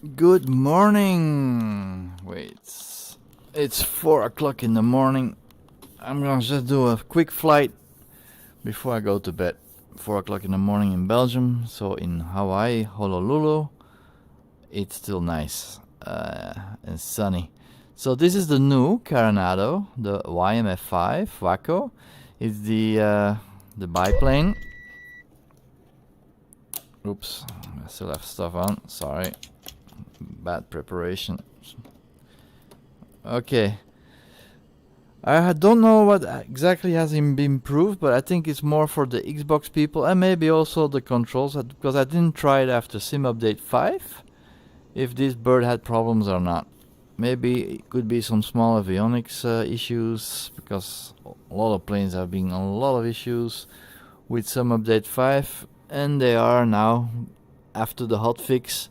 Good morning. Wait, it's 4 o'clock in the morning. I'm gonna just do a quick flight before I go to bed. 4 o'clock in the morning in Belgium, so in Hawaii, Honolulu, it's still nice and sunny. So this is the new Carenado, the WYMF5 Waco. It's the biplane. Oops, I still have stuff on. Sorry. Bad preparation. Okay. I don't know what exactly has been improved, but I think it's more for the Xbox people and maybe also the controls, because I didn't try it after Sim Update 5 if this bird had problems or not. Maybe it could be some small avionics issues, because a lot of planes have been a lot of issues with Sim Update 5, and they are now, after the hotfix.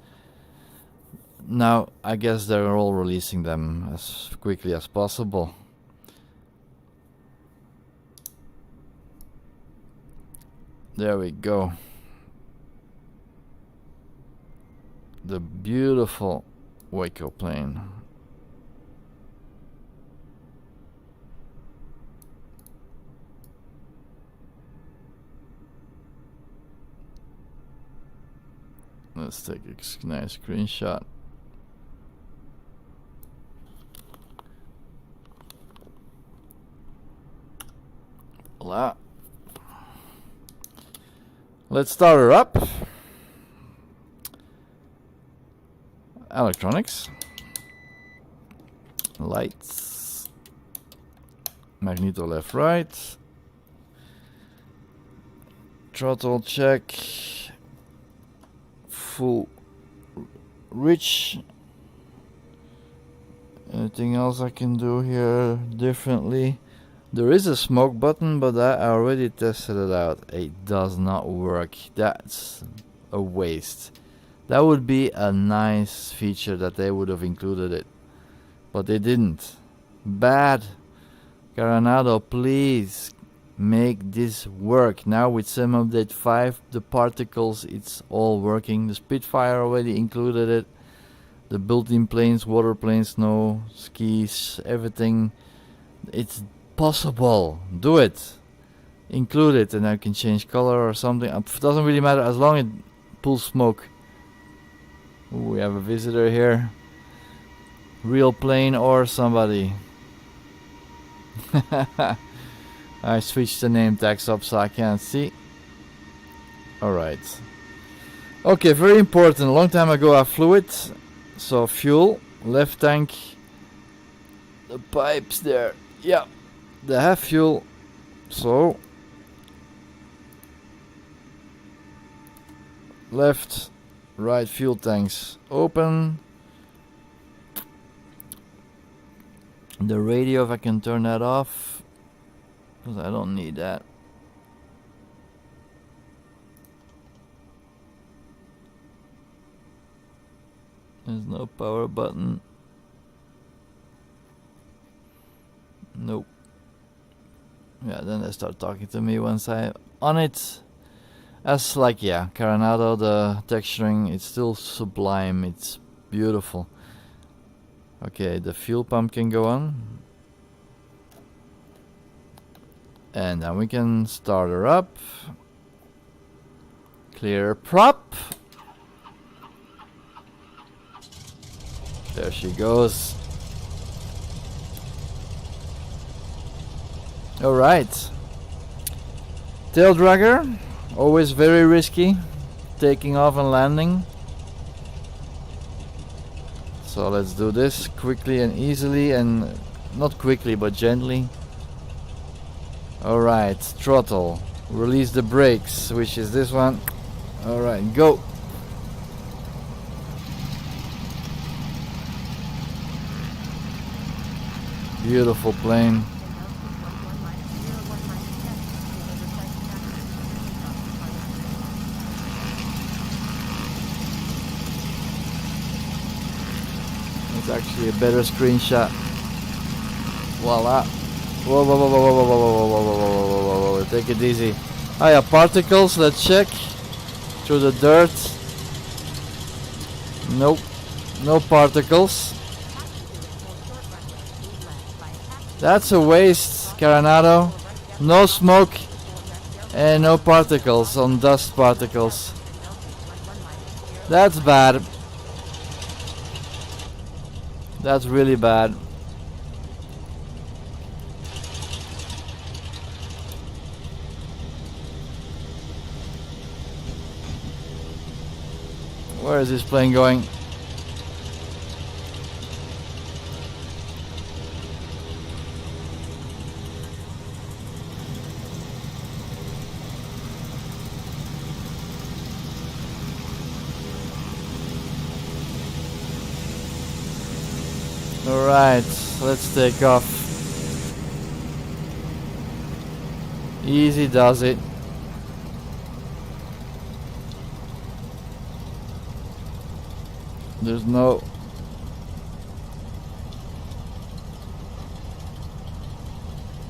Now, I guess they're all releasing them as quickly as possible. There we go. The beautiful Waco plane. Let's take a nice screenshot. Voila. Let's start her up. Electronics. Lights. Magneto left right. Throttle check. Full rich. Anything else I can do here differently? There is a smoke button, but I already tested it out. It does not work. That's a waste. That would be a nice feature that they would have included it, but they didn't. Bad. Carenado, please make this work. Now with Sim Update 5, the particles, it's all working. The Spitfire already included it. The built-in planes, water planes, snow, skis, everything. It's possible. Do it. Include it, and I can change color or something. It doesn't really matter as long as it pulls smoke. Ooh, we have a visitor here. Real plane or somebody. I switched the name tags up so I can't see. Alright. Okay, very important. A long time ago I flew it. So fuel, left tank. The pipes there. Yeah. They have fuel, so left, right fuel tanks open. The radio, if I can turn that off, because I don't need that. There's no power button. Nope. Yeah, then they start talking to me once I'm on it. As like, yeah, Carenado, the texturing, it's still sublime. It's beautiful. Okay, the fuel pump can go on. And then we can start her up. Clear prop. There she goes. Alright. Tail dragger, always very risky, taking off and landing. So let's do this quickly and easily, and not quickly but gently. Alright, throttle, release the brakes, which is this one. Alright, go. Beautiful plane. It's actually a better screenshot. Voila. Whoa, whoa, whoa, whoa, whoa, whoa, whoa, whoa, whoa, whoa, whoa, whoa, whoa. Take it easy. Oh yeah, particles, let's check. Through the dirt. Nope. No particles. That's a waste, Carenado. No smoke and no particles on dust particles. That's bad. That's really bad. Where is this plane going? Alright, let's take off. Easy does it. There's no...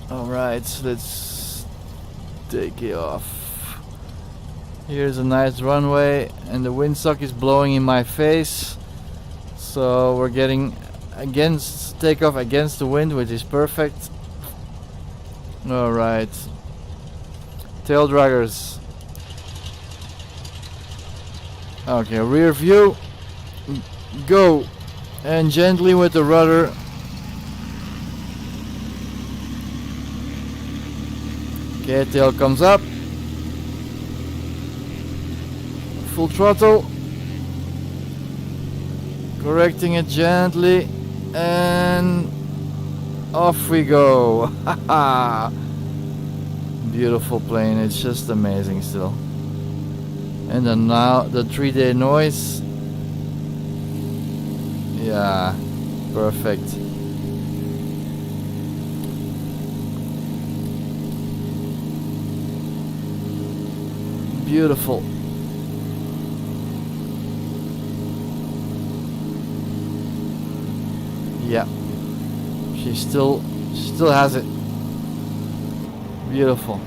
Alright, let's take it off. Here's a nice runway and the windsock is blowing in my face. So we're getting takeoff against the wind, which is perfect. Alright. Tail draggers. Okay, rear view. Go. And gently with the rudder. Okay, tail comes up. Full throttle. Correcting it gently. And off we go. Haha. Beautiful plane. It's just amazing still. And then now the 3-day noise. Yeah, perfect. Beautiful. Yeah, she still has it. Beautiful.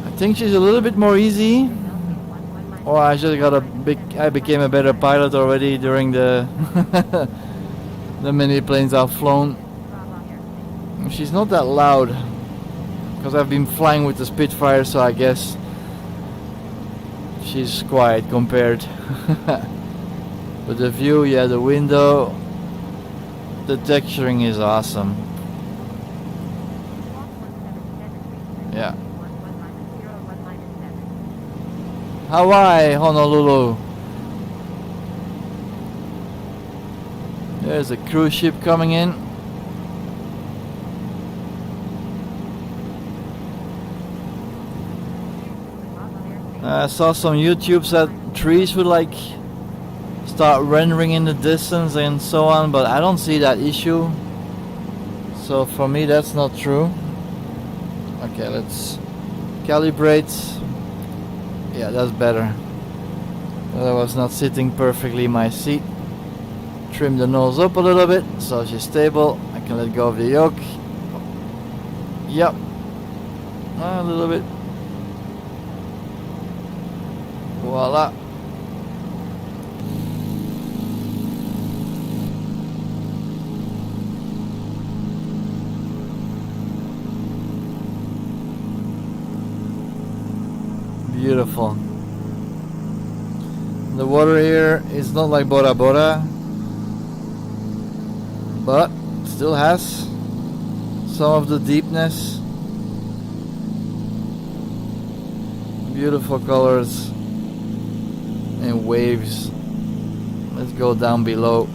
I think she's a little bit more easy. Or I just got I became a better pilot already during the the many planes I've flown. She's not that loud because I've been flying with the Spitfire, so I guess she's quiet compared. But the view, yeah, the window, the texturing is awesome. Yeah. Hawaii, Honolulu. There's a cruise ship coming in. I saw some YouTubes that trees would like start rendering in the distance and so on, but I don't see that issue. So for me that's not true. Okay, let's calibrate. Yeah, that's better. I was not sitting perfectly in my seat. Trim the nose up a little bit so she's stable. I can let go of the yoke. Yep. A little bit. Voila. Beautiful. The water here is not like Bora Bora, but still has some of the deepness. Beautiful colors and waves. Let's go down below.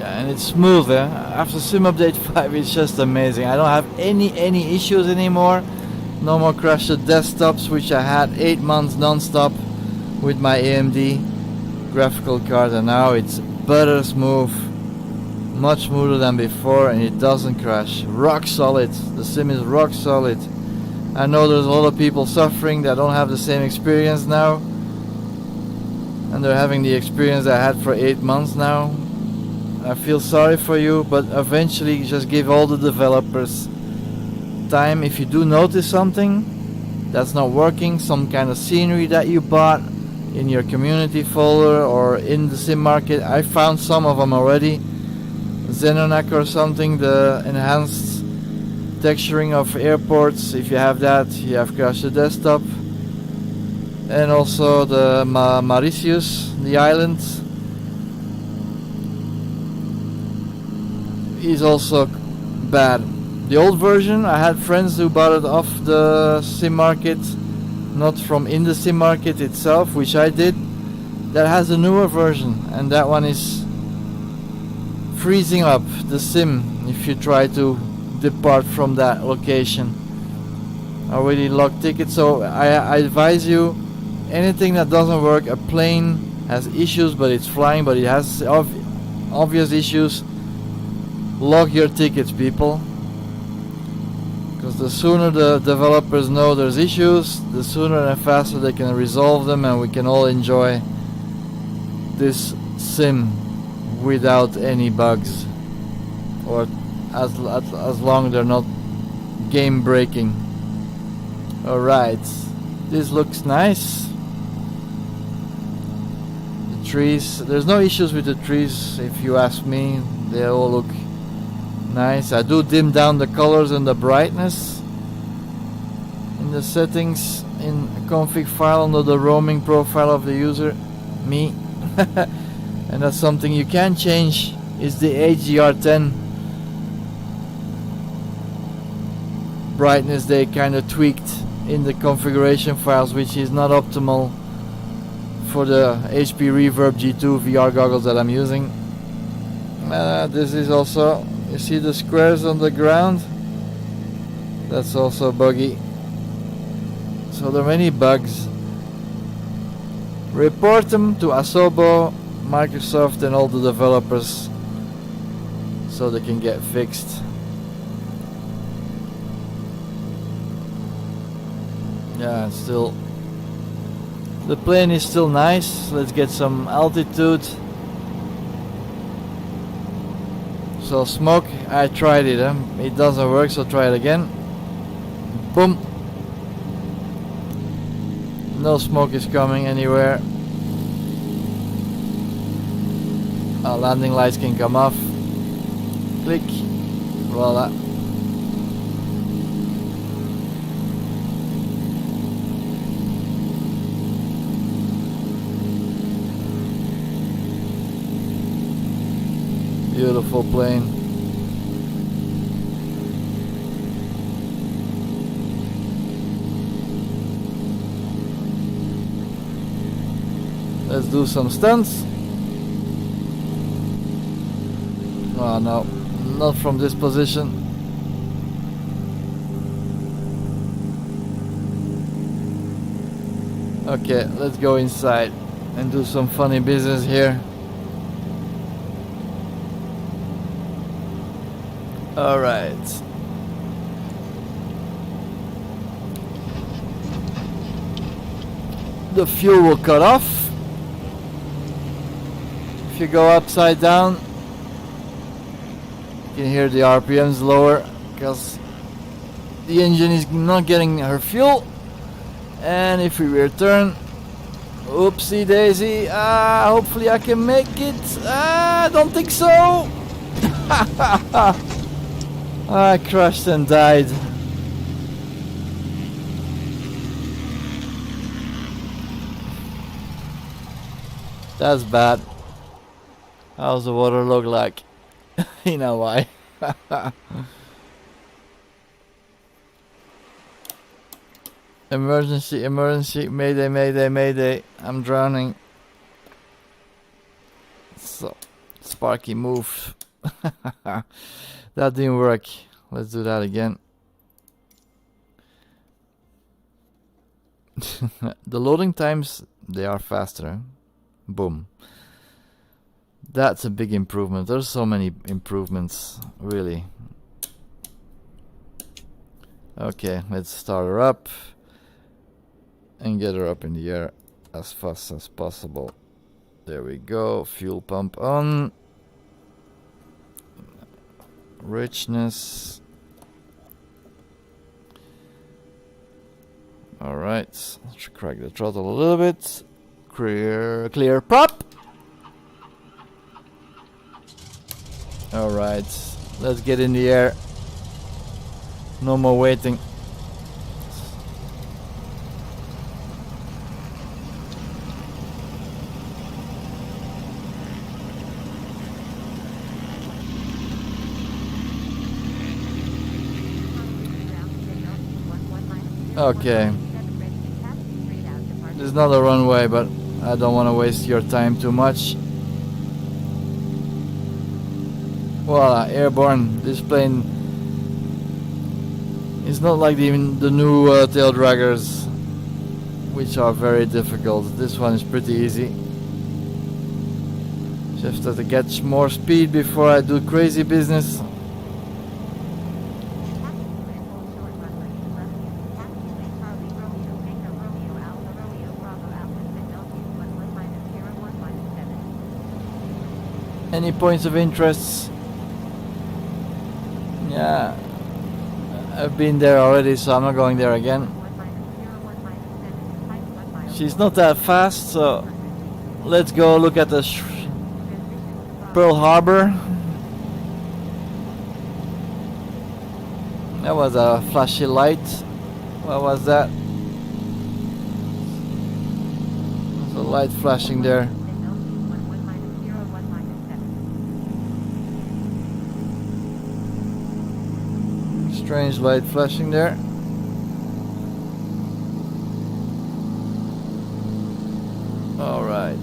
And it's smooth, eh? After Sim Update 5 it's just amazing. I don't have any issues anymore. No more crashed desktops, which I had 8 months non-stop with my AMD graphical card, and now it's butter smooth, much smoother than before, and it doesn't crash. Rock solid. The sim is rock solid. I know there's a lot of people suffering that don't have the same experience now, and they're having the experience I had for 8 months now. I feel sorry for you, but eventually just give all the developers time. If you do notice something that's not working, some kind of scenery that you bought in your community folder or in the sim market, I found some of them already. Xenonac or something, the enhanced texturing of airports. If you have that, you have crashed the desktop. And also the Mauritius, the island, is also bad. The old version, I had friends who bought it off the sim market, not from in the sim market itself, which I did. That has a newer version, and that one is freezing up the sim if you try to depart from that location. Already locked tickets, so I advise you, anything that doesn't work, a plane has issues but it's flying, but it has obvious issues, log your tickets, people. Because the sooner the developers know there's issues, the sooner and faster they can resolve them, and we can all enjoy this sim without any bugs, or as long they're not game breaking. Alright, this looks nice. The trees, there's no issues with the trees if you ask me, they all look nice. I do dim down the colors and the brightness in the settings in a config file under the roaming profile of the user, me. And that's something you can change, is the HDR10 brightness. They kind of tweaked in the configuration files, which is not optimal for the HP Reverb G2 VR goggles that I'm using. This is also, you see the squares on the ground? That's also buggy. So there are many bugs. Report them to Asobo, Microsoft and all the developers so they can get fixed. Yeah, it's still, the plane is still nice. Let's get some altitude. So smoke, I tried it, it doesn't work, so try it again. Boom. No smoke is coming anywhere. Landing lights can come off. Click. Voila. Beautiful plane. Let's do some stunts. Oh no, not from this position. Okay, let's go inside and do some funny business here. Alright. The fuel will cut off. If you go upside down, you can hear the RPMs lower because the engine is not getting her fuel. And if we return, oopsie daisy, hopefully I can make it. I don't think so. I crashed and died. That's bad. How's the water look like? You know why. Emergency, emergency, mayday, mayday, mayday. I'm drowning. So, Sparky moved. That didn't work. Let's do that again. The loading times, they are faster. Boom. That's a big improvement. There's so many improvements, really. Okay, let's start her up and get her up in the air as fast as possible. There we go. Fuel pump on. Richness. Alright, let's crack the throttle a little bit. Clear prop. Alright, let's get in the air. No more waiting. Okay. There's not a runway, but I don't want to waste your time too much. Voila, airborne. This plane is not like the new tail draggers, which are very difficult. This one is pretty easy. Just have to get more speed before I do crazy business. Any points of interest? Yeah, I've been there already, so I'm not going there again. She's not that fast, so let's go look at the Pearl Harbor. That was a flashy light. What was that? There's a light flashing there. Strange light flashing there. All right.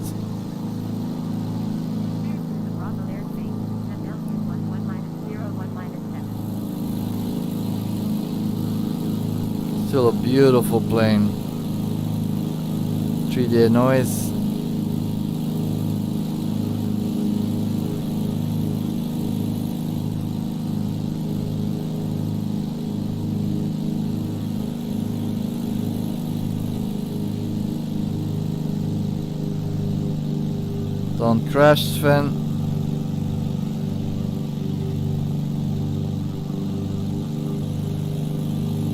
Still a beautiful plane. 3D noise. Don't crash, Sven.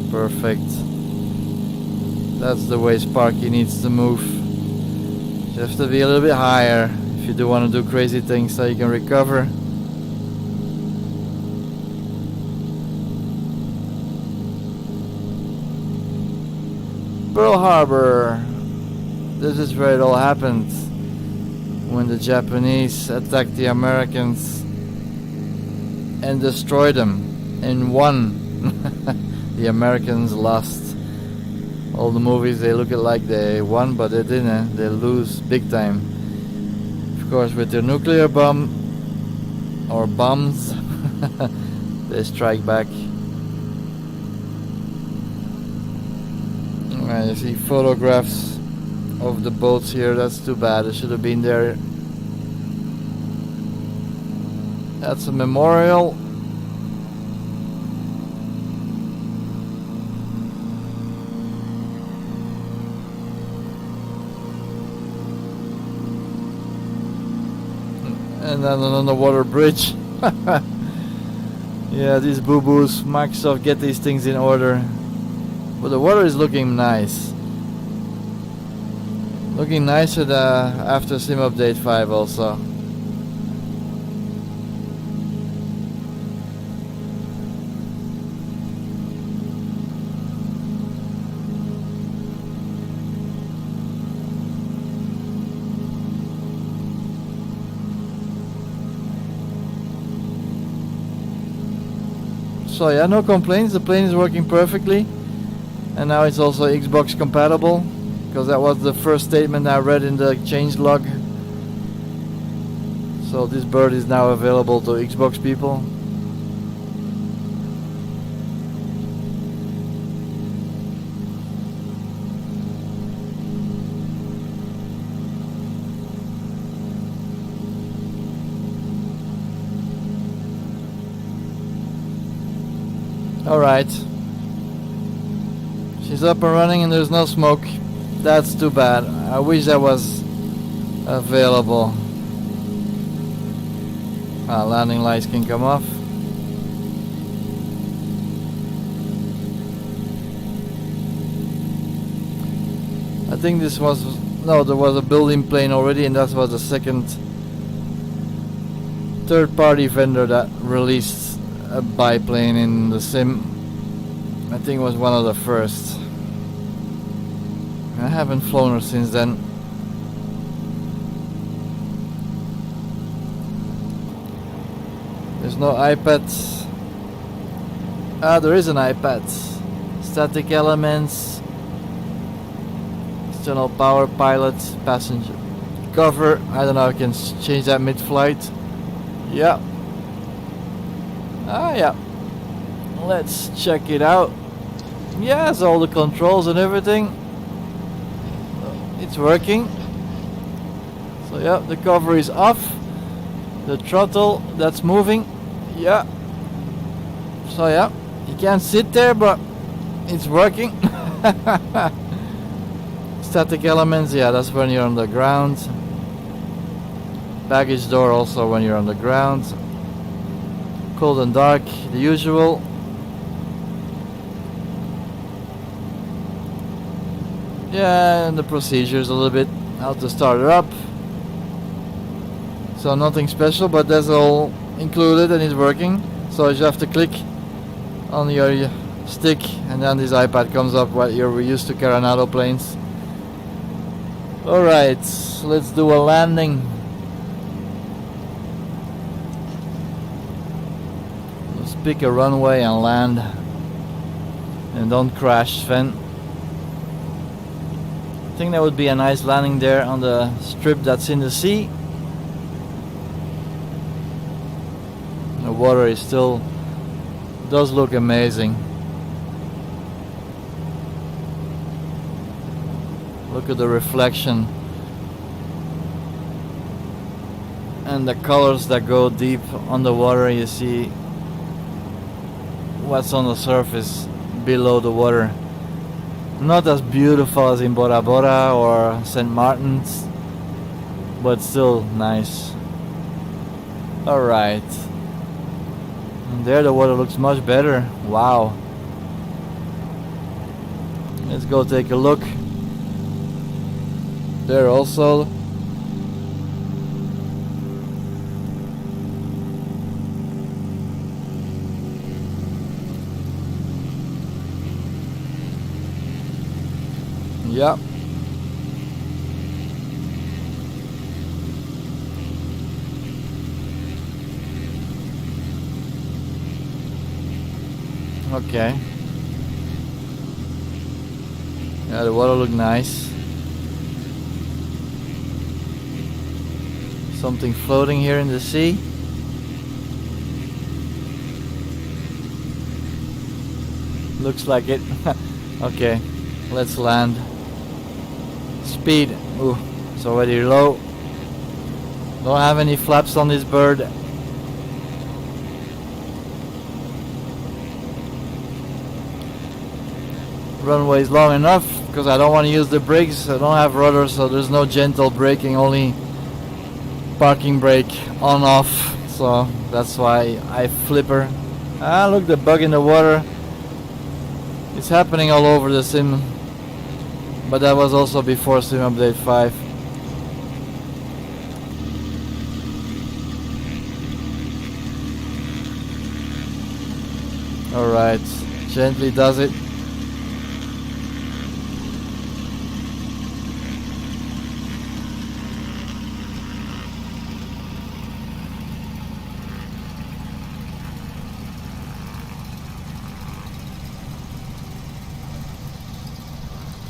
Perfect. That's the way Sparky needs to move. You have to be a little bit higher if you do want to do crazy things so you can recover. Pearl Harbor. This is where it all happened. When the Japanese attacked the Americans and destroyed them and won. The Americans lost. All the movies, they look like they won, but they didn't. They lose big time. Of course, with their nuclear bomb or bombs, they strike back. You see photographs of the boats here. That's too bad. It should have been there. That's a memorial. And then an underwater bridge. Yeah, these boo-boos. Microsoft, get these things in order. But the water is looking nice. Looking nicer after Sim Update 5 also. So yeah, no complaints. The plane is working perfectly. And now it's also Xbox compatible. Because that was the first statement I read in the changelog. So this bird is now available to Xbox people. Alright. She's up and running and there's no smoke. That's too bad. I wish that was available. Landing lights can come off. think this was... No, there was a building plane already, and that was the second third-party vendor that released a biplane in the sim. I think it was one of the first. I haven't flown her since then. There's no iPad. Ah, there is an iPad. Static elements. External power pilot. Passenger cover. I don't know, I can change that mid-flight. Yeah. Ah, yeah. Let's check it out. Yes, all the controls and everything. It's working. So yeah, the cover is off. The throttle, that's moving. Yeah. So yeah, you can't sit there, but it's working. Static elements, yeah, that's when you're on the ground. Baggage door also when you're on the ground. Cold and dark, the usual. Yeah, and the procedures a little bit, how to start it up. So nothing special, but that's all included and it's working. So you have to click on your stick and then this iPad comes up while you're used to Carenado planes. Alright, let's do a landing. Let's pick a runway and land. And don't crash, Sven. I think that would be a nice landing there on the strip that's in the sea. The water is still does look amazing. Look at the reflection and the colors that go deep underwater. You see what's on the surface below the water. Not as beautiful as in Bora Bora or St. Martin's, but still nice. Alright. And there the water looks much better. Wow. Let's go take a look. There also. Yeah. Okay. Yeah, the water look nice. Something floating here in the sea. Looks like it. Okay, let's land. Speed. Ooh, it's already low. Don't have any flaps on this bird. Runway is long enough because I don't want to use the brakes. I don't have rudder, so there's no gentle braking, only parking brake on off. So that's why I flipper. Ah, look, the bug in the water. It's happening all over the sim, but that was also before Sim Update 5. Alright, gently does it.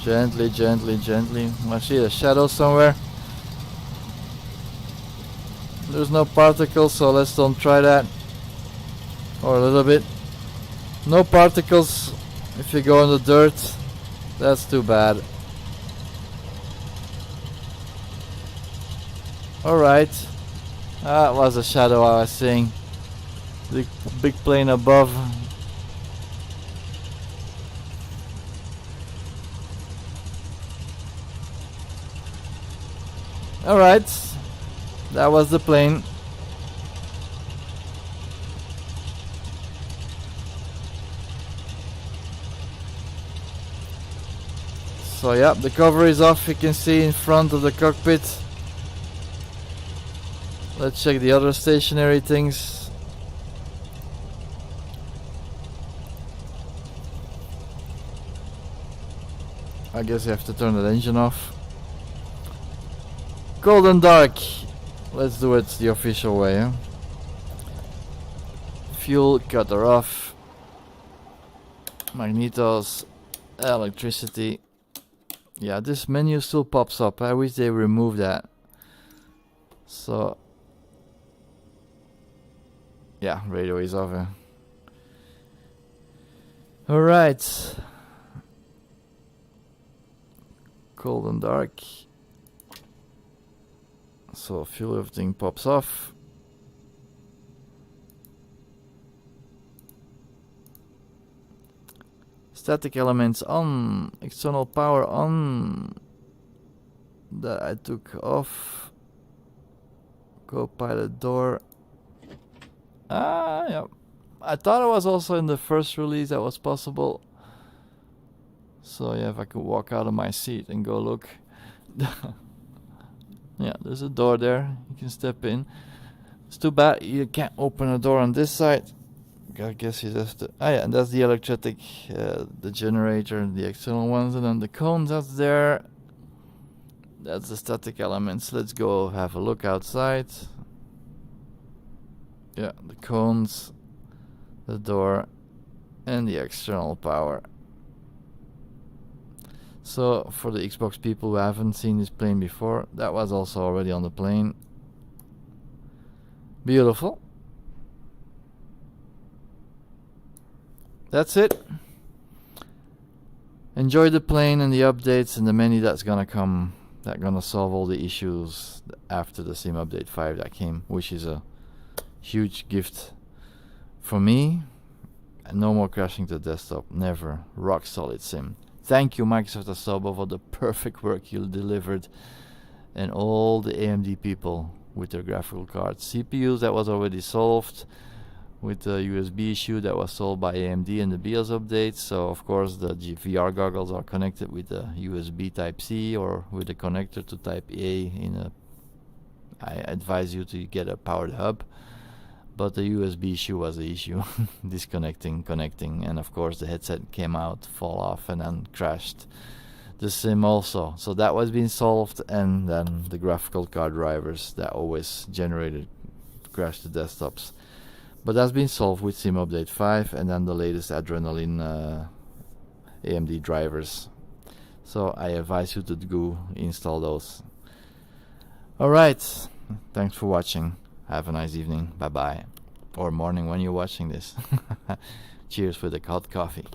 Gently, gently, gently. I see a shadow somewhere. There's no particles, so let's don't try that. Or a little bit. No particles if you go in the dirt. That's too bad. Alright. That was a shadow I was seeing. The big plane above. Alright, that was the plane. So yeah, the cover is off, you can see in front of the cockpit. Let's check the other stationary things. I guess you have to turn that engine off. Cold and dark. Let's do it the official way, huh? Fuel cutter off. Magnetos. Electricity. Yeah, this menu still pops up. I wish they removed that. So yeah, radio is off. Alright. Cold and dark. So fuel, everything pops off. Static elements on. External power on. That I took off. Co-pilot door. Ah, yeah. I thought it was also in the first release that was possible. So yeah, if I could walk out of my seat and go look. Yeah, there's a door there. You can step in. It's too bad you can't open a door on this side. I guess you just... ah yeah, and that's the electric, the generator, the external ones. And then the cones, that's there. That's the static elements. Let's go have a look outside. Yeah, the cones, the door, and the external power. So, for the Xbox people who haven't seen this plane before, that was also already on the plane. Beautiful. That's it. Enjoy the plane and the updates and the menu that's gonna come. That's gonna solve all the issues after the Sim Update 5 that came, which is a huge gift for me. And no more crashing to desktop. Never. Rock solid sim. Thank you, Microsoft Asobo, for the perfect work you delivered, and all the AMD people with their graphical cards. CPUs, that was already solved with the USB issue that was solved by AMD in the BIOS updates. So of course the VR goggles are connected with the USB Type-C or with a connector to Type-A. I advise you to get a powered hub. But the USB issue was the issue. Disconnecting, connecting, and of course the headset came out, fall off, and then crashed the sim also. So that was being solved, and then the graphical card drivers that always generated crash the desktops. But that's been solved with Sim Update 5, and then the latest Adrenaline AMD drivers. So I advise you to go install those. Alright, thanks for watching. Have a nice evening. Bye bye. Or morning when you're watching this. Cheers with a hot coffee.